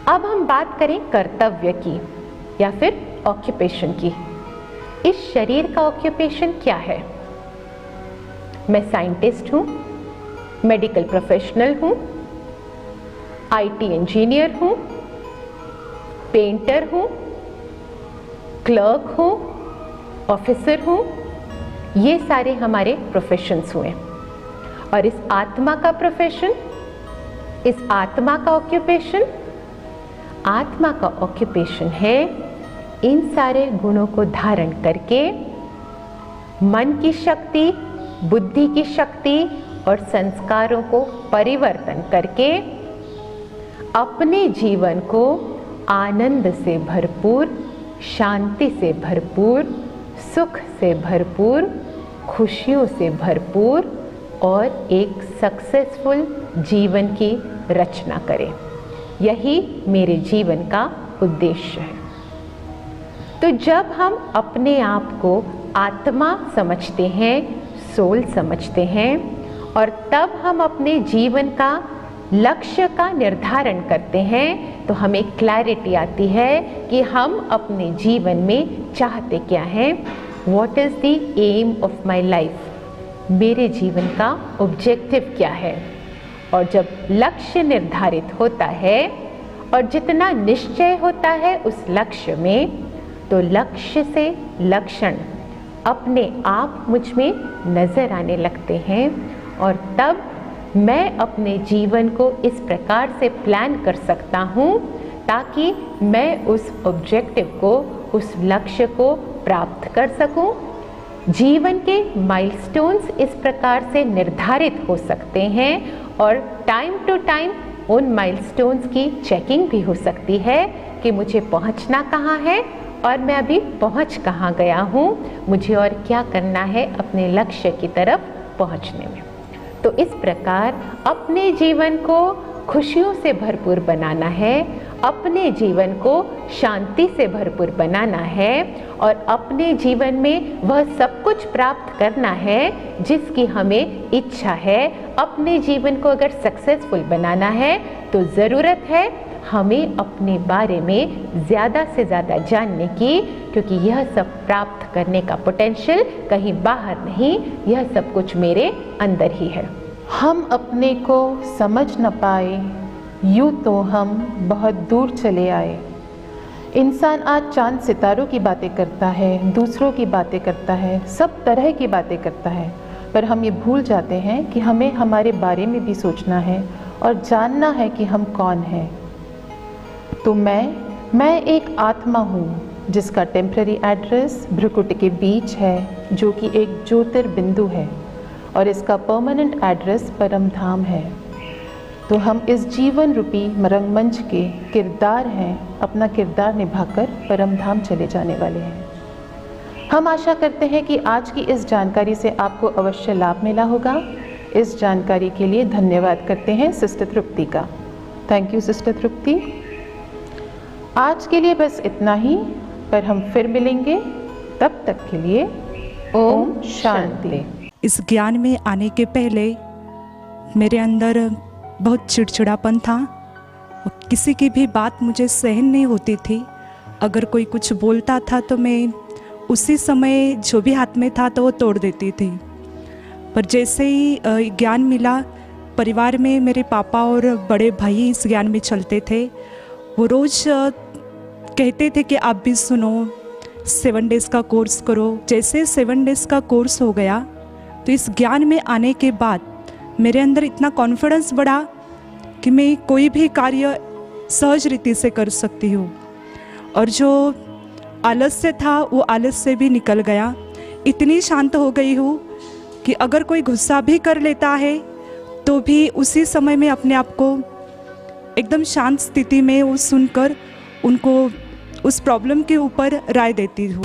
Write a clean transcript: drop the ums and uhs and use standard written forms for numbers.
अब हम बात करें कर्तव्य की या फिर ऑक्यूपेशन की। इस शरीर का ऑक्यूपेशन क्या है? मैं साइंटिस्ट हूँ, मेडिकल प्रोफेशनल हूँ, आईटी इंजीनियर हूँ, पेंटर हूँ, क्लर्क हूँ, ऑफिसर हूँ। ये सारे हमारे प्रोफेशंस हुए। और इस आत्मा का प्रोफेशन, इस आत्मा का ऑक्यूपेशन, आत्मा का ऑक्यूपेशन है इन सारे गुणों को धारण करके मन की शक्ति, बुद्धि की शक्ति और संस्कारों को परिवर्तन करके अपने जीवन को आनंद से भरपूर, शांति से भरपूर, सुख से भरपूर, खुशियों से भरपूर और एक सक्सेसफुल जीवन की रचना करें। यही मेरे जीवन का उद्देश्य है। तो जब हम अपने आप को आत्मा समझते हैं, सोल समझते हैं, और तब हम अपने जीवन का लक्ष्य का निर्धारण करते हैं, तो हमें क्लैरिटी आती है कि हम अपने जीवन में चाहते क्या हैं। What is the aim of my life? मेरे जीवन का ऑब्जेक्टिव क्या है? और जब लक्ष्य निर्धारित होता है और जितना निश्चय होता है उस लक्ष्य में, तो लक्ष्य से लक्षण अपने आप मुझ में नज़र आने लगते हैं। और तब मैं अपने जीवन को इस प्रकार से प्लान कर सकता हूँ ताकि मैं उस ऑब्जेक्टिव को, उस लक्ष्य को प्राप्त कर सकूँ। जीवन के माइलस्टोन्स इस प्रकार से निर्धारित हो सकते हैं और टाइम टू टाइम उन माइलस्टोन्स की चेकिंग भी हो सकती है कि मुझे पहुंचना कहाँ है और मैं अभी पहुंच कहाँ गया हूँ, मुझे और क्या करना है अपने लक्ष्य की तरफ पहुँचने में। तो इस प्रकार अपने जीवन को खुशियों से भरपूर बनाना है, अपने जीवन को शांति से भरपूर बनाना है और अपने जीवन में वह सब कुछ प्राप्त करना है जिसकी हमें इच्छा है। अपने जीवन को अगर सक्सेसफुल बनाना है तो ज़रूरत है हमें अपने बारे में ज़्यादा से ज़्यादा जानने की, क्योंकि यह सब प्राप्त करने का पोटेंशियल कहीं बाहर नहीं, यह सब कुछ मेरे अंदर ही है। हम अपने को समझ न पाए, यूँ तो हम बहुत दूर चले आए। इंसान आज चांद सितारों की बातें करता है, दूसरों की बातें करता है, सब तरह की बातें करता है, पर हम ये भूल जाते हैं कि हमें हमारे बारे में भी सोचना है और जानना है कि हम कौन हैं। तो मैं एक आत्मा हूँ जिसका टेम्पररी एड्रेस भ्रुकुटी के बीच है, जो कि एक ज्योतिर्बिंदु है, और इसका परमानेंट एड्रेस परम धाम है। तो हम इस जीवन रूपी रंगमंच के किरदार हैं, अपना किरदार निभाकर परम धाम चले जाने वाले हैं। हम आशा करते हैं कि आज की इस जानकारी से आपको अवश्य लाभ मिला होगा। इस जानकारी के लिए धन्यवाद करते हैं सिस्टर तृप्ति का। थैंक यू सिस्टर तृप्ति। आज के लिए बस इतना ही, पर हम फिर मिलेंगे। तब तक के लिए ओम शांति। इस ज्ञान में आने के पहले मेरे अंदर बहुत चिड़चिड़ापन था, किसी की भी बात मुझे सहन नहीं होती थी। अगर कोई कुछ बोलता था तो मैं उसी समय जो भी हाथ में था तो वो तोड़ देती थी। पर जैसे ही ज्ञान मिला, परिवार में मेरे पापा और बड़े भाई इस ज्ञान में चलते थे। वो रोज़ कहते थे कि आप भी सुनो, 7 डेज़ का कोर्स करो। जैसे 7 डेज़ का कोर्स हो गया तो इस ज्ञान में आने के बाद मेरे अंदर इतना कॉन्फिडेंस बढ़ा कि मैं कोई भी कार्य सहज रीति से कर सकती हूँ, और जो आलस्य था वो आलस्य भी निकल गया। इतनी शांत हो गई हूँ कि अगर कोई गुस्सा भी कर लेता है तो भी उसी समय में अपने आप को एकदम शांत स्थिति में वो सुनकर उनको उस प्रॉब्लम के ऊपर राय देती हूँ।